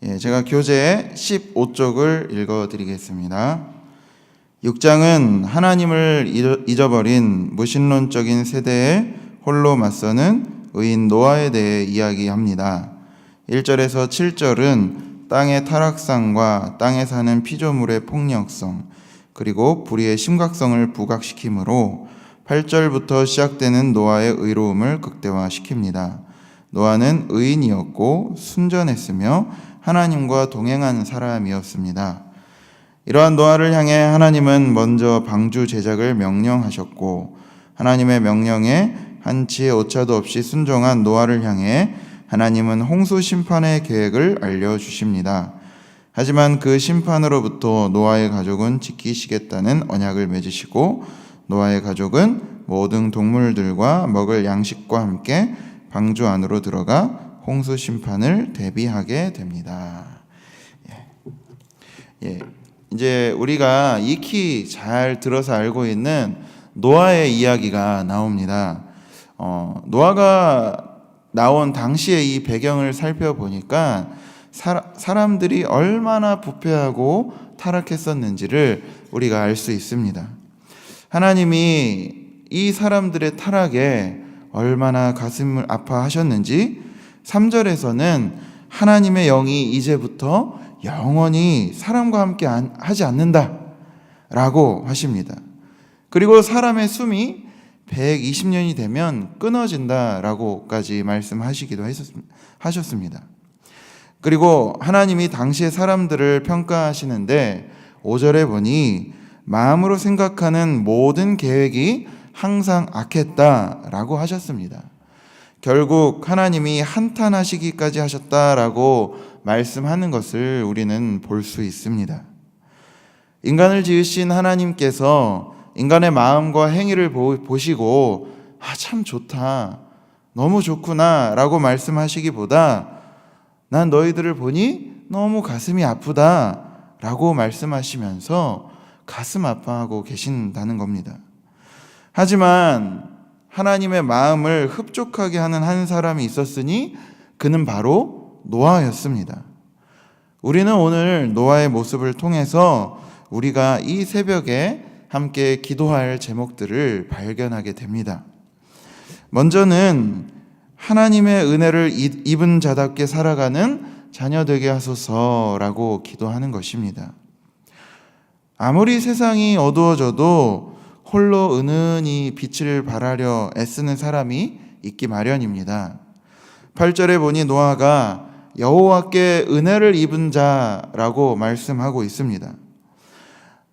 제가 교재 15쪽을 읽어드리겠습니다. 6장은 하나님을 잊어버린 무신론적인 세대에 홀로 맞서는 의인 노아에 대해 이야기합니다. 1절에서 7절은 땅의 타락상과 땅에 사는 피조물의 폭력성, 그리고 불의의 심각성을 부각시키므로 8절부터 시작되는 노아의 의로움을 극대화시킵니다. 노아는 의인이었고 순전했으며 하나님과 동행한 사람이었습니다. 이러한 노아를 향해 하나님은 먼저 방주 제작을 명령하셨고, 하나님의 명령에 한치의 오차도 없이 순종한 노아를 향해 하나님은 홍수 심판의 계획을 알려주십니다. 하지만 그 심판으로부터 노아의 가족은 지키시겠다는 언약을 맺으시고, 노아의 가족은 모든 동물들과 먹을 양식과 함께 방주 안으로 들어가 홍수 심판을 대비하게 됩니다. 이제 우리가 익히 잘 들어서 알고 있는 노아의 이야기가 나옵니다. 노아가 나온 당시의 이 배경을 살펴보니까 사람들이 얼마나 부패하고 타락했었는지를 우리가 알 수 있습니다. 하나님이 이 사람들의 타락에 얼마나 가슴을 아파하셨는지 3절에서는 하나님의 영이 이제부터 영원히 사람과 함께 하지 않는다 라고 하십니다. 그리고 사람의 숨이 120년이 되면 끊어진다 라고까지 말씀하시기도 하셨습니다. 그리고 하나님이 당시의 사람들을 평가하시는데 5절에 보니 마음으로 생각하는 모든 계획이 항상 악했다라고 하셨습니다. 결국 하나님이 한탄하시기까지 하셨다라고 말씀하는 것을 우리는 볼 수 있습니다. 인간을 지으신 하나님께서 인간의 마음과 행위를 보시고 참 좋다, 너무 좋구나 라고 말씀하시기보다 난 너희들을 보니 너무 가슴이 아프다 라고 말씀하시면서 가슴 아파하고 계신다는 겁니다. 하지만 하나님의 마음을 흡족하게 하는 한 사람이 있었으니 그는 바로 노아였습니다. 우리는 오늘 노아의 모습을 통해서 우리가 이 새벽에 함께 기도할 제목들을 발견하게 됩니다. 먼저는 하나님의 은혜를 입은 자답게 살아가는 자녀 되게 하소서라고 기도하는 것입니다. 아무리 세상이 어두워져도 홀로 은은히 빛을 발하려 애쓰는 사람이 있기 마련입니다. 8절에 보니 노아가 여호와께 은혜를 입은 자라고 말씀하고 있습니다.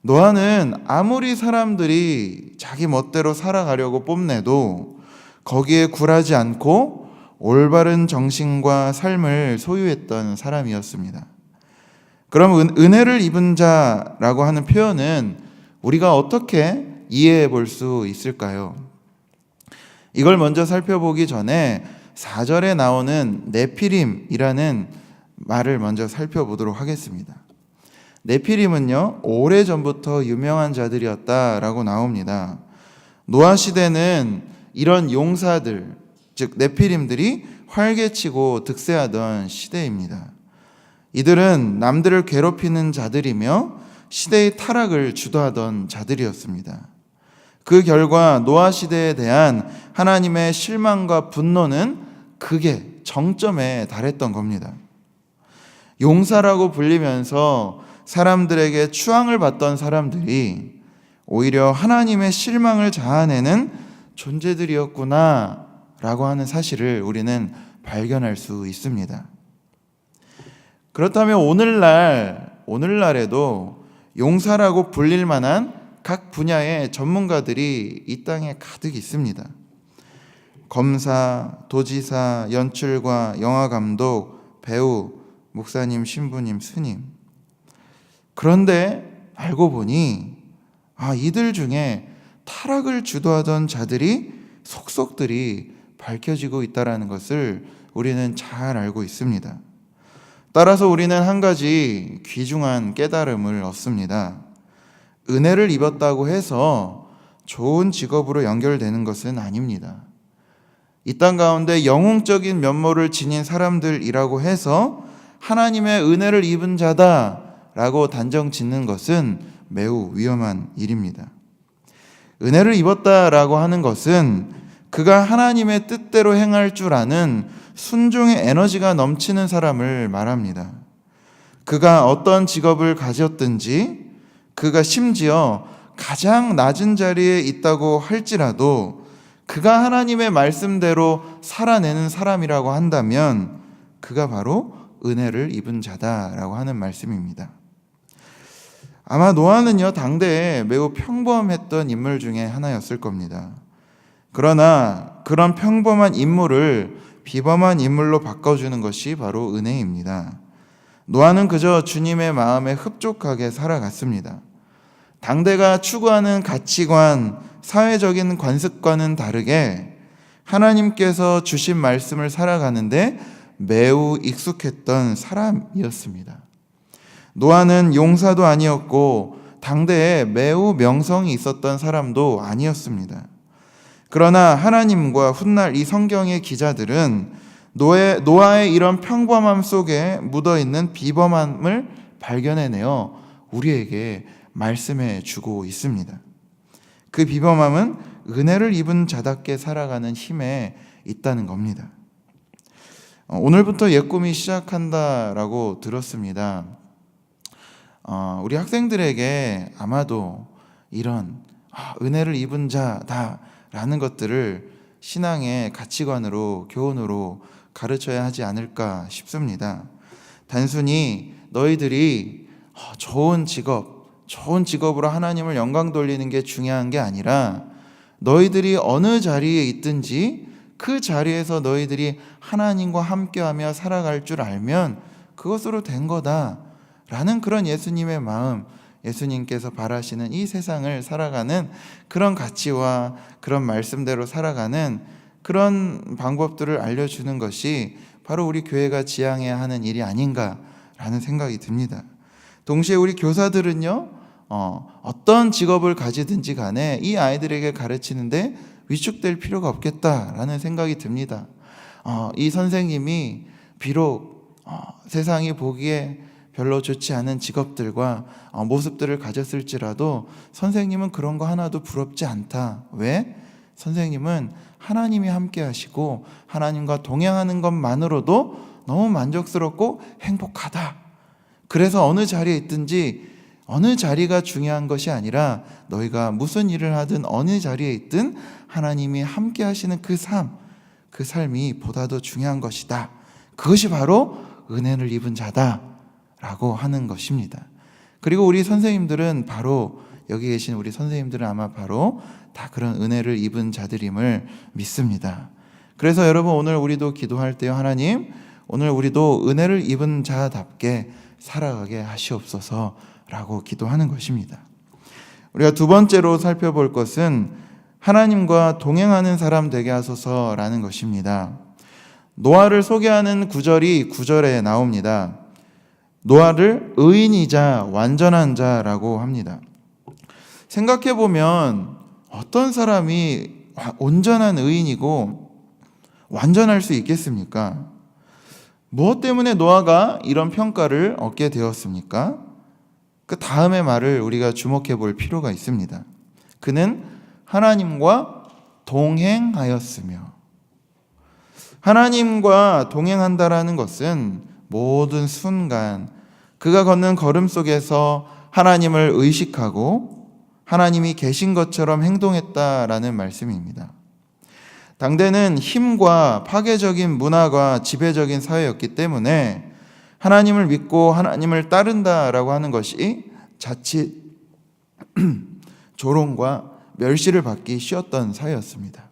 노아는 아무리 사람들이 자기 멋대로 살아가려고 뽐내도 거기에 굴하지 않고 올바른 정신과 삶을 소유했던 사람이었습니다. 그럼 은혜를 입은 자라고 하는 표현은 우리가 어떻게 이해해 볼 수 있을까요? 이걸 먼저 살펴보기 전에 4절에 나오는 네피림이라는 말을 먼저 살펴보도록 하겠습니다. 네피림은요, 오래전부터 유명한 자들이었다라고 나옵니다. 노아 시대는 이런 용사들, 즉 네피림들이 활개치고 득세하던 시대입니다. 이들은 남들을 괴롭히는 자들이며 시대의 타락을 주도하던 자들이었습니다. 그 결과 노아 시대에 대한 하나님의 실망과 분노는 극의 정점에 달했던 겁니다. 용사라고 불리면서 사람들에게 추앙을 받던 사람들이 오히려 하나님의 실망을 자아내는 존재들이었구나 라고 하는 사실을 우리는 발견할 수 있습니다. 그렇다면 오늘날에도 용사라고 불릴 만한 각 분야의 전문가들이 이 땅에 가득 있습니다. 검사, 도지사, 연출가, 영화감독, 배우, 목사님, 신부님, 스님. 그런데 알고 보니 이들 중에 타락을 주도하던 자들이 속속들이 밝혀지고 있다는 것을 우리는 잘 알고 있습니다. 따라서 우리는 한 가지 귀중한 깨달음을 얻습니다. 은혜를 입었다고 해서 좋은 직업으로 연결되는 것은 아닙니다. 이 땅 가운데 영웅적인 면모를 지닌 사람들이라고 해서 하나님의 은혜를 입은 자다라고 단정 짓는 것은 매우 위험한 일입니다. 은혜를 입었다라고 하는 것은 그가 하나님의 뜻대로 행할 줄 아는 순종의 에너지가 넘치는 사람을 말합니다. 그가 어떤 직업을 가졌든지, 그가 심지어 가장 낮은 자리에 있다고 할지라도 그가 하나님의 말씀대로 살아내는 사람이라고 한다면 그가 바로 은혜를 입은 자다라고 하는 말씀입니다. 아마 노아는요, 당대에 매우 평범했던 인물 중에 하나였을 겁니다. 그러나 그런 평범한 인물을 비범한 인물로 바꿔주는 것이 바로 은혜입니다. 노아는 그저 주님의 마음에 흡족하게 살아갔습니다. 당대가 추구하는 가치관, 사회적인 관습과는 다르게 하나님께서 주신 말씀을 살아가는데 매우 익숙했던 사람이었습니다. 노아는 용사도 아니었고 당대에 매우 명성이 있었던 사람도 아니었습니다. 그러나 하나님과 훗날 이 성경의 기자들은 노아의 이런 평범함 속에 묻어있는 비범함을 발견해내어 우리에게 말씀해 주고 있습니다. 그 비범함은 은혜를 입은 자답게 살아가는 힘에 있다는 겁니다. 오늘부터 옛꿈이 시작한다라고 들었습니다. 우리 학생들에게 아마도 이런 은혜를 입은 자다라는 것들을 신앙의 가치관으로, 교훈으로 가르쳐야 하지 않을까 싶습니다. 단순히 너희들이 좋은 직업으로 하나님을 영광 돌리는 게 중요한 게 아니라 너희들이 어느 자리에 있든지 그 자리에서 너희들이 하나님과 함께하며 살아갈 줄 알면 그것으로 된 거다라는 그런 예수님의 마음, 예수님께서 바라시는 이 세상을 살아가는 그런 가치와 그런 말씀대로 살아가는 그런 방법들을 알려주는 것이 바로 우리 교회가 지향해야 하는 일이 아닌가라는 생각이 듭니다. 동시에 우리 교사들은요, 어떤 직업을 가지든지 간에 이 아이들에게 가르치는데 위축될 필요가 없겠다라는 생각이 듭니다. 이 선생님이 비록 세상이 보기에 별로 좋지 않은 직업들과 모습들을 가졌을지라도 선생님은 그런 거 하나도 부럽지 않다. 왜? 선생님은 하나님이 함께 하시고 하나님과 동행하는 것만으로도 너무 만족스럽고 행복하다. 그래서 어느 자리에 있든지 어느 자리가 중요한 것이 아니라 너희가 무슨 일을 하든 어느 자리에 있든 하나님이 함께 하시는 그 삶이 보다 더 중요한 것이다. 그것이 바로 은혜를 입은 자다라고 하는 것입니다. 그리고 우리 선생님들은 바로 여기 계신 우리 선생님들은 아마 바로 다 그런 은혜를 입은 자들임을 믿습니다. 그래서 여러분 오늘 우리도 기도할 때요, 하나님 오늘 우리도 은혜를 입은 자답게 살아가게 하시옵소서라고 기도하는 것입니다. 우리가 두 번째로 살펴볼 것은 하나님과 동행하는 사람 되게 하소서라는 것입니다. 노아를 소개하는 구절이 9절에 나옵니다. 노아를 의인이자 완전한 자라고 합니다. 생각해보면 어떤 사람이 온전한 의인이고 완전할 수 있겠습니까? 무엇 때문에 노아가 이런 평가를 얻게 되었습니까? 그 다음의 말을 우리가 주목해 볼 필요가 있습니다. 그는 하나님과 동행하였으며, 하나님과 동행한다라는 것은 모든 순간 그가 걷는 걸음 속에서 하나님을 의식하고 하나님이 계신 것처럼 행동했다라는 말씀입니다. 당대는 힘과 파괴적인 문화가 지배적인 사회였기 때문에 하나님을 믿고 하나님을 따른다라고 하는 것이 자칫 조롱과 멸시를 받기 쉬웠던 사회였습니다.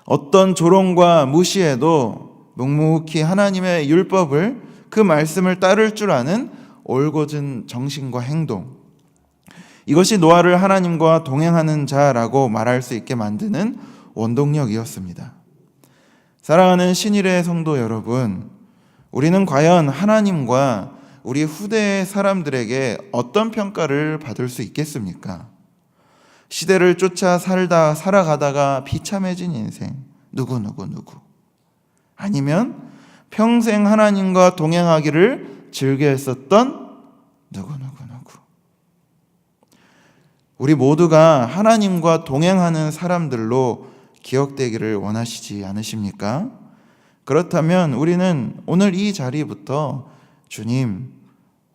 어떤 조롱과 무시에도 묵묵히 하나님의 율법을, 그 말씀을 따를 줄 아는 올곧은 정신과 행동, 이것이 노아를 하나님과 동행하는 자라고 말할 수 있게 만드는 원동력이었습니다. 사랑하는 신일의 성도 여러분, 우리는 과연 하나님과 우리 후대의 사람들에게 어떤 평가를 받을 수 있겠습니까? 시대를 쫓아 살아가다가 비참해진 인생, 누구. 아니면 평생 하나님과 동행하기를 즐겨했었던 누구. 우리 모두가 하나님과 동행하는 사람들로 기억되기를 원하시지 않으십니까? 그렇다면 우리는 오늘 이 자리부터 주님,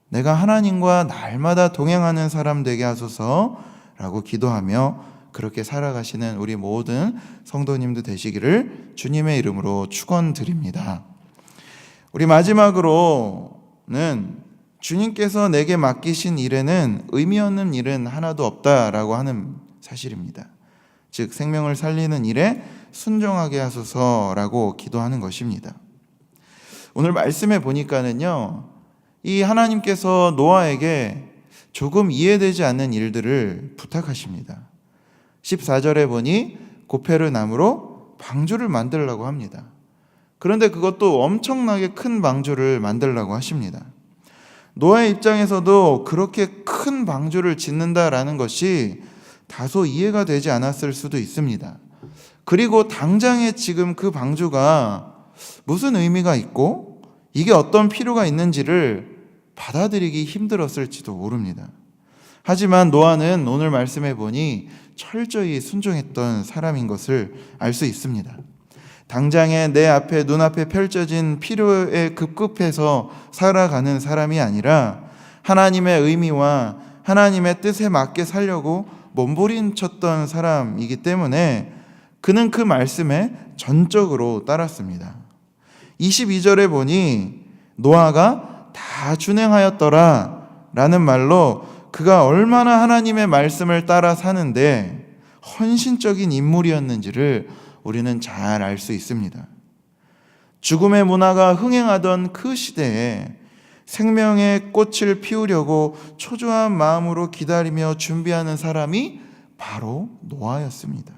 내가 하나님과 날마다 동행하는 사람 되게 하소서라고 기도하며 그렇게 살아가시는 우리 모든 성도님도 되시기를 주님의 이름으로 축원드립니다. 우리 마지막으로는 주님께서 내게 맡기신 일에는 의미 없는 일은 하나도 없다라고 하는 사실입니다. 즉 생명을 살리는 일에 순종하게 하소서라고 기도하는 것입니다. 오늘 말씀에 보니까는요, 이 하나님께서 노아에게 조금 이해되지 않는 일들을 부탁하십니다. 14절에 보니 고페르 나무로 방주를 만들라고 합니다. 그런데 그것도 엄청나게 큰 방주를 만들라고 하십니다. 노아의 입장에서도 그렇게 큰 방주를 짓는다라는 것이 다소 이해가 되지 않았을 수도 있습니다. 그리고 당장에 지금 그 방주가 무슨 의미가 있고 이게 어떤 필요가 있는지를 받아들이기 힘들었을지도 모릅니다. 하지만 노아는 오늘 말씀해 보니 철저히 순종했던 사람인 것을 알 수 있습니다. 당장에 내 앞에 눈앞에 펼쳐진 필요에 급급해서 살아가는 사람이 아니라 하나님의 의미와 하나님의 뜻에 맞게 살려고 몸부림쳤던 사람이기 때문에 그는 그 말씀에 전적으로 따랐습니다. 22절에 보니 노아가 다 준행하였더라 라는 말로 그가 얼마나 하나님의 말씀을 따라 사는데 헌신적인 인물이었는지를 우리는 잘 알 수 있습니다. 죽음의 문화가 흥행하던 그 시대에 생명의 꽃을 피우려고 초조한 마음으로 기다리며 준비하는 사람이 바로 노아였습니다.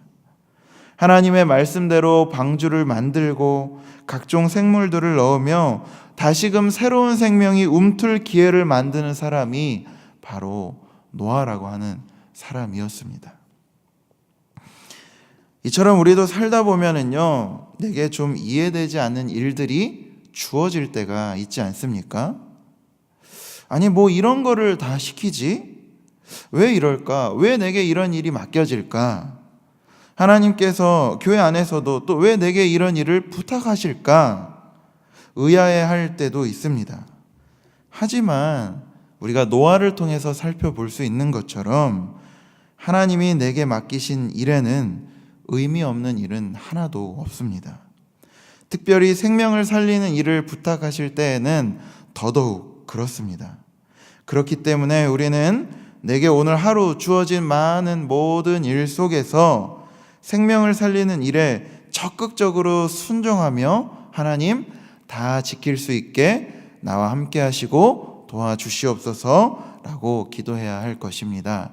하나님의 말씀대로 방주를 만들고 각종 생물들을 넣으며 다시금 새로운 생명이 움틀 기회를 만드는 사람이 바로 노아라고 하는 사람이었습니다. 이처럼 우리도 살다 보면은요, 내게 좀 이해되지 않는 일들이 주어질 때가 있지 않습니까? 아니, 뭐 이런 거를 다 시키지? 왜 이럴까? 왜 내게 이런 일이 맡겨질까? 하나님께서 교회 안에서도 또 왜 내게 이런 일을 부탁하실까? 의아해할 때도 있습니다. 하지만 우리가 노아를 통해서 살펴볼 수 있는 것처럼 하나님이 내게 맡기신 일에는 의미 없는 일은 하나도 없습니다. 특별히 생명을 살리는 일을 부탁하실 때에는 더더욱 그렇습니다. 그렇기 때문에 우리는 내게 오늘 하루 주어진 많은 모든 일 속에서 생명을 살리는 일에 적극적으로 순종하며 하나님 다 지킬 수 있게 나와 함께 하시고 도와주시옵소서라고 기도해야 할 것입니다.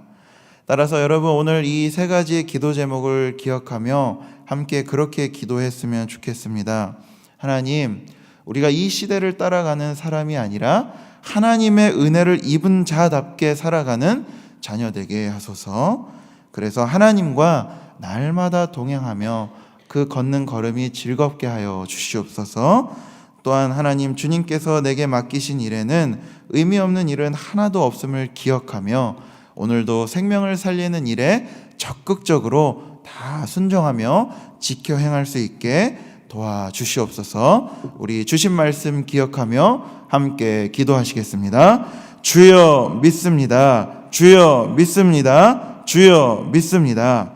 따라서 여러분 오늘 이 세 가지의 기도 제목을 기억하며 함께 그렇게 기도했으면 좋겠습니다. 하나님, 우리가 이 시대를 따라가는 사람이 아니라 하나님의 은혜를 입은 자답게 살아가는 자녀 되게 하소서. 그래서 하나님과 날마다 동행하며 그 걷는 걸음이 즐겁게 하여 주시옵소서. 또한 하나님 주님께서 내게 맡기신 일에는 의미 없는 일은 하나도 없음을 기억하며 오늘도 생명을 살리는 일에 적극적으로 다 순종하며 지켜 행할 수 있게 도와주시옵소서. 우리 주신 말씀 기억하며 함께 기도하시겠습니다. 주여 믿습니다. 주여 믿습니다. 주여 믿습니다.